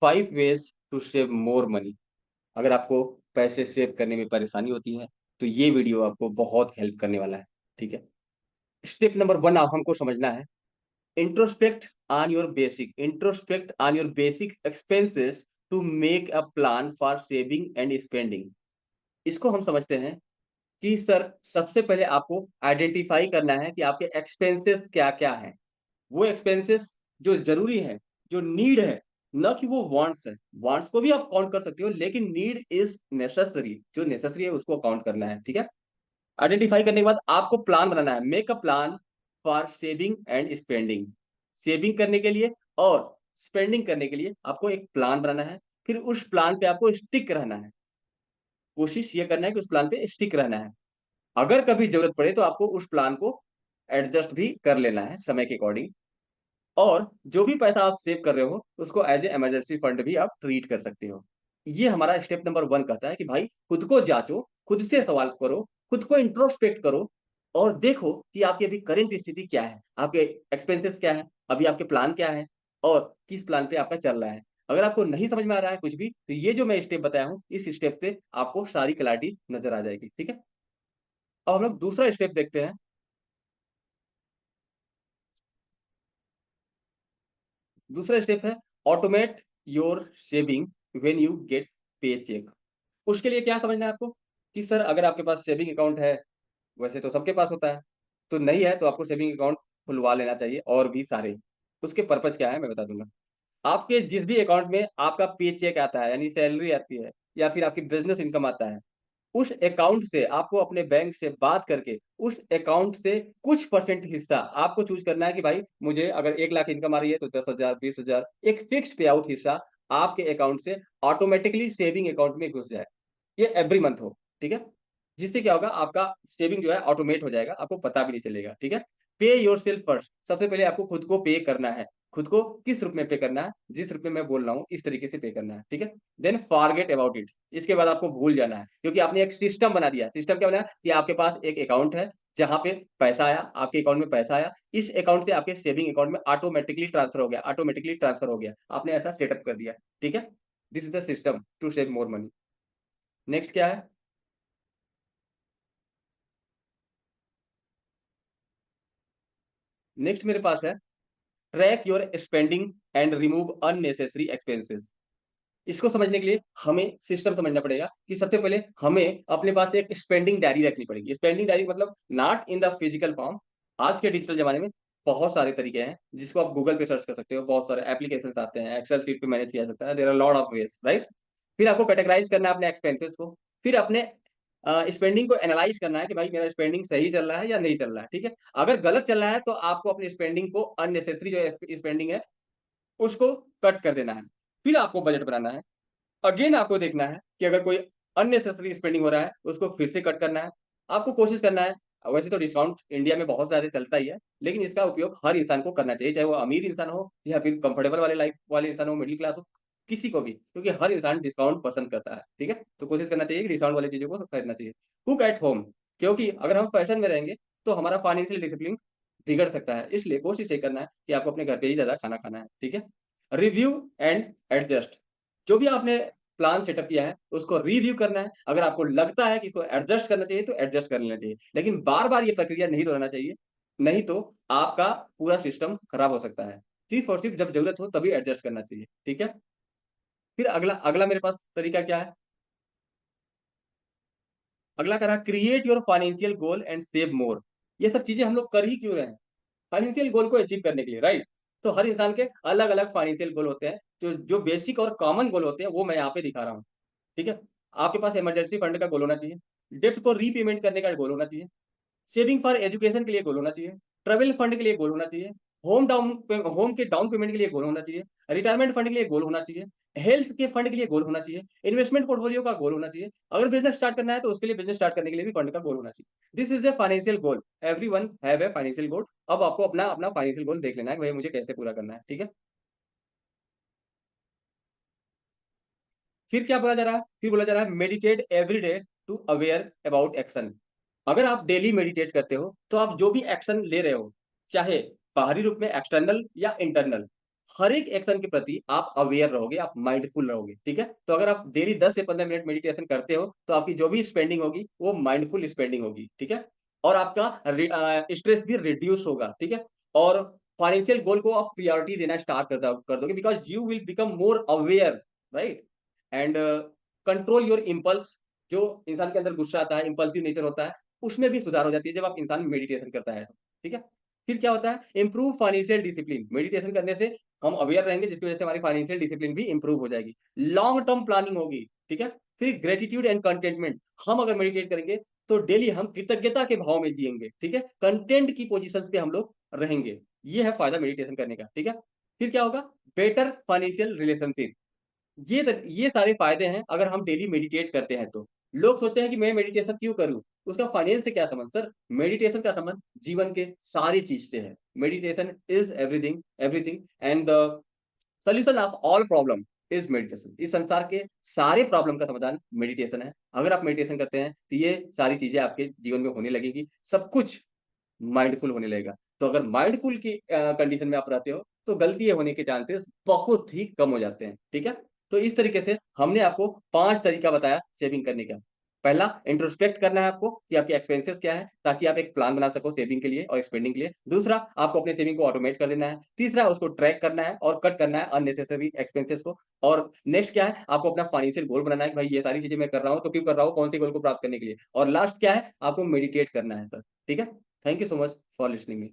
5 ways to save more money. अगर आपको पैसे सेव करने में परेशानी होती है तो ये वीडियो आपको बहुत हेल्प करने वाला है। ठीक है, स्टेप नंबर 1 आप हमको समझना है। Introspect on your basic expenses to make a plan for saving and spending. इसको हम समझते हैं कि सर सबसे पहले आपको आइडेंटिफाई करना है कि आपके एक्सपेंसेस क्या क्या हैं। वो एक्सपेंसेस जो जरूरी है, जो नीड है, ना कि वो वांट्स है। वांट्स को भी आप काउंट कर सकते हो, लेकिन नीड इज नेसेसरी, जो नेसेसरी है उसको काउंट करना है। ठीक है, आइडेंटिफाई करने के बाद आपको प्लान बनाना है। Make a plan for saving and spending. Saving करने के लिए और स्पेंडिंग करने के लिए आपको एक प्लान बनाना है। फिर उस प्लान पे आपको स्टिक रहना है। कोशिश ये करना है कि उस प्लान पे स्टिक रहना है। अगर कभी जरूरत पड़े तो आपको उस प्लान को एडजस्ट भी कर लेना है समय के अकॉर्डिंग। और जो भी पैसा आप सेव कर रहे हो उसको एज ए इमरजेंसी फंड भी आप ट्रीट कर सकते हो। ये हमारा स्टेप नंबर 1 कहता है कि भाई खुद को जांचो, खुद से सवाल करो, खुद को इंट्रोस्पेक्ट करो और देखो कि आपकी अभी करंट स्थिति क्या है, आपके एक्सपेंसेस क्या है, अभी आपके प्लान क्या है और किस प्लान पे आपका चल रहा है। अगर आपको नहीं समझ में आ रहा है कुछ भी तो ये जो मैं स्टेप बताया हूँ इस स्टेप से आपको सारी क्लैरिटी नजर आ जाएगी। ठीक है, अब हम लोग दूसरा स्टेप देखते हैं। दूसरा स्टेप है automate your saving when you get पे चेक। उसके लिए क्या समझना है आपको कि सर अगर आपके पास सेविंग अकाउंट है, वैसे तो सबके पास होता है, तो नहीं है तो आपको सेविंग अकाउंट खुलवा लेना चाहिए और भी सारे। उसके पर्पज क्या है मैं बता दूंगा। आपके जिस भी अकाउंट में आपका पे चेक आता है यानी सैलरी आती है या फिर आपकी बिजनेस इनकम आता है, उस अकाउंट से आपको अपने बैंक से बात करके उस अकाउंट से कुछ परसेंट हिस्सा आपको चूज करना है कि भाई मुझे अगर 1 लाख इनकम आ रही है तो 10,000 20,000 एक फिक्स्ड पे आउट हिस्सा आपके अकाउंट से ऑटोमेटिकली सेविंग अकाउंट में घुस जाए। ये एवरी मंथ हो। ठीक है, जिससे क्या होगा आपका सेविंग जो है ऑटोमेट हो जाएगा, आपको पता भी नहीं चलेगा। ठीक है, पे योर सेल्फ फर्स्ट। सबसे पहले आपको खुद को पे करना है। खुद को किस रूप में पे करना है, जिस रूप में मैं बोल रहा हूँ इस तरीके से पे करना है। ठीक है, देन फॉरगेट अबाउट इट। इसके बाद आपको भूल जाना है क्योंकि आपने एक सिस्टम बना दिया। सिस्टम क्या बनाया कि आपके पास एक अकाउंट है जहां पे पैसा आया, आपके अकाउंट में पैसा आया, इस अकाउंट से आपके सेविंग अकाउंट में ऑटोमेटिकली ट्रांसफर हो गया, ऑटोमेटिकली ट्रांसफर हो गया। आपने ऐसा सेटअप कर दिया। ठीक है, this is the system to save more money. Next क्या है, नेक्स्ट मेरे पास है track your spending and remove unnecessary expenses. इसको समझने के लिए हमें सिस्टम समझना पड़ेगा कि सबसे पहले हमें अपने पास एक स्पेंडिंग डायरी रखनी पड़ेगी। स्पेंडिंग डायरी मतलब not in the physical form. आज के डिजिटल जमाने में बहुत सारे तरीके हैं जिसको आप गूगल पे सर्च कर सकते हो, बहुत सारे एप्लीकेशंस आते हैं, एक्सेल शीट पे मैनेज किया जा सकता है, there are lot of ways right. फिर आपको कैटेगराइज करना है अपने एक्सपेंसेस को। फिर अपने स्पेंडिंग को एनालाइज करना है कि भाई मेरा स्पेंडिंग सही चल रहा है या नहीं चल रहा है। ठीक है, अगर गलत चल रहा है तो आपको अपनी स्पेंडिंग को अननेसेसरी जो स्पेंडिंग है उसको कट कर देना है। फिर आपको बजट बनाना है। अगेन आपको देखना है कि अगर कोई अननेसेसरी स्पेंडिंग हो रहा है उसको फिर से कट करना है। आपको कोशिश करना है। वैसे तो डिस्काउंट इंडिया में बहुत ज्यादा चलता ही है, लेकिन इसका उपयोग हर इंसान को करना चाहिए, चाहे वो अमीर इंसान हो या फिर कंफर्टेबल वाले लाइफ वाले इंसान हो, मिडिल क्लास हो, किसी को भी, क्योंकि हर इंसान डिस्काउंट पसंद करता है। ठीक है, तो कोशिश करना चाहिए कि डिस्काउंट वाली चीजों को खरीदना चाहिए। कुक एट होम, क्योंकि अगर हम फैशन में रहेंगे तो हमारा फाइनेंशियल डिसिप्लिन बिगड़ सकता है, इसलिए कोशिश ये करना है कि आपको अपने घर पे ही ज्यादा खाना खाना है। ठीक है, रिव्यू एंड एडजस्ट। जो भी आपने प्लान सेटअप किया है उसको रिव्यू करना है। अगर आपको लगता है कि इसको एडजस्ट करना चाहिए तो एडजस्ट कर लेना चाहिए, लेकिन बार बार ये प्रक्रिया नहीं दोहराना चाहिए, नहीं तो आपका पूरा सिस्टम खराब हो सकता है। सिर्फ और सिर्फ जब जरूरत हो तभी एडजस्ट करना चाहिए। ठीक है, फिर अगला अगला मेरे पास तरीका क्या है। अगला करा create your financial goal and save मोर। ये सब चीजें हम लोग कर ही क्यों रहे हैं, फाइनेंशियल गोल को अचीव करने के लिए राइट। तो हर इंसान के अलग अलग फाइनेंशियल गोल होते हैं। जो जो बेसिक और कॉमन गोल होते हैं वो मैं यहाँ पे दिखा रहा हूँ। ठीक है, आपके पास इमरजेंसी फंड का गोल होना चाहिए, डेप्ट को रीपेमेंट करने का गोल होना चाहिए, सेविंग फॉर एजुकेशन के लिए गोल होना चाहिए, ट्रेवल फंड के लिए गोल होना चाहिए, होम के डाउन पेमेंट के लिए गोल होना चाहिए, रिटायरमेंट फंड के लिए गोल होना चाहिए, हेल्थ के फंड के लिए गोल होना चाहिए, इन्वेस्टमेंट पोर्टफोलियो का गोल होना चाहिए, अगर बिजनेस स्टार्ट करना है तो उसके लिए बिजनेस स्टार्ट करने के लिए भी फंड का गोल होना चाहिए। This is a financial goal. Every one have a financial goal. अब आपको अपना अपना फाइनेंशियल गोल देख लेना है कि भाई मुझे कैसे पूरा करना है। ठीक है, फिर क्या बोला जा रहा है, फिर बोला जा रहा है meditate every day to aware about action. अगर आप डेली मेडिटेट करते हो तो आप जो भी एक्शन ले रहे हो, चाहे बाहरी रूप में एक्सटर्नल या इंटरनल, हर एक एक्शन के प्रति आप अवेयर रहोगे, आप माइंडफुल रहोगे, ठीक है? तो अगर आप डेली 10 से 15 मिनट मेडिटेशन करते हो, तो आपकी जो भी स्पेंडिंग होगी, वो माइंडफुल स्पेंडिंग होगी, ठीक है? और आपका स्ट्रेस भी रिड्यूस होगा, ठीक है? और फाइनेंशियल गोल को आप प्रायोरिटी देना स्टार्ट कर दोगे because you will become more aware, right? And control your impulse, जो इंसान के अंदर गुस्सा आता है, इम्पल्सिव नेचर होता है, उसमें भी सुधार हो जाती है जब आप इंसान मेडिटेशन करता है तो, ठीक है? फिर क्या होता है? Improve financial discipline. मेडिटेशन करने से हम अवेयर रहेंगे जिसकी वजह से हमारी फाइनेंशियल डिसिप्लिन भी इम्प्रूव हो जाएगी। लॉन्ग टर्म प्लानिंग होगी, ठीक है? फिर ग्रैटिट्यूड एंड कंटेंटमेंट। हम अगर मेडिटेट करेंगे तो डेली हम कृतज्ञता के भाव में जिएँगे, ठीक है? कंटेंट की पोज़ीशंस पे हम लोग रहेंगे। ये है फ़ायदा मेडिटेशन करने का, ठीक है? फिर क्या होगा? Better financial relationship. ये सारे फ़ायदे हैं अगर हम डेली मेडिटेट करते हैं तो। लोग सोचते हैं कि मैं मेडिटेशन क्यों करूँ? उसका फाइनेंस से क्या संबंध? सर, मेडिटेशन का संबंध जीवन के सारी चीज़ से है। Meditation is everything everything and the solution of all problem is meditation. इस संसार के सारे प्रॉब्लम का समाधान मेडिटेशन है। अगर आप मेडिटेशन करते हैं, तो ये सारी चीज़ें आपके जीवन में होने लगेगी। सब कुछ माइंडफुल होने लगेगा। तो अगर माइंडफुल की कंडीशन में आप रहते हो, तो गलतियाँ होने के चांसेस बहुत ही कम हो जाते हैं, ठीक है? तो इस तरीके से हमने आपको 5 तरीका बताया सेविंग करने का। पहला, इंट्रोस्पेक्ट करना है आपको कि आपके एक्सपेंसेस क्या है, ताकि आप एक प्लान बना सको सेविंग के लिए और स्पेंडिंग के लिए। दूसरा, आपको अपने सेविंग को ऑटोमेट कर देना है। तीसरा, उसको ट्रैक करना है और कट करना है अननेसेसरी एक्सपेंसेस को। और नेक्स्ट क्या है, आपको अपना फाइनेंशियल गोल बनाना है कि भाई ये सारी चीज़ें मैं कर रहा हूँ, तो क्यों कर रहा हूँ? कौन से गोल को प्राप्त करने के लिए? और लास्ट क्या है, आपको मेडिटेट करना है सर, ठीक है? Thank you so much for listening me.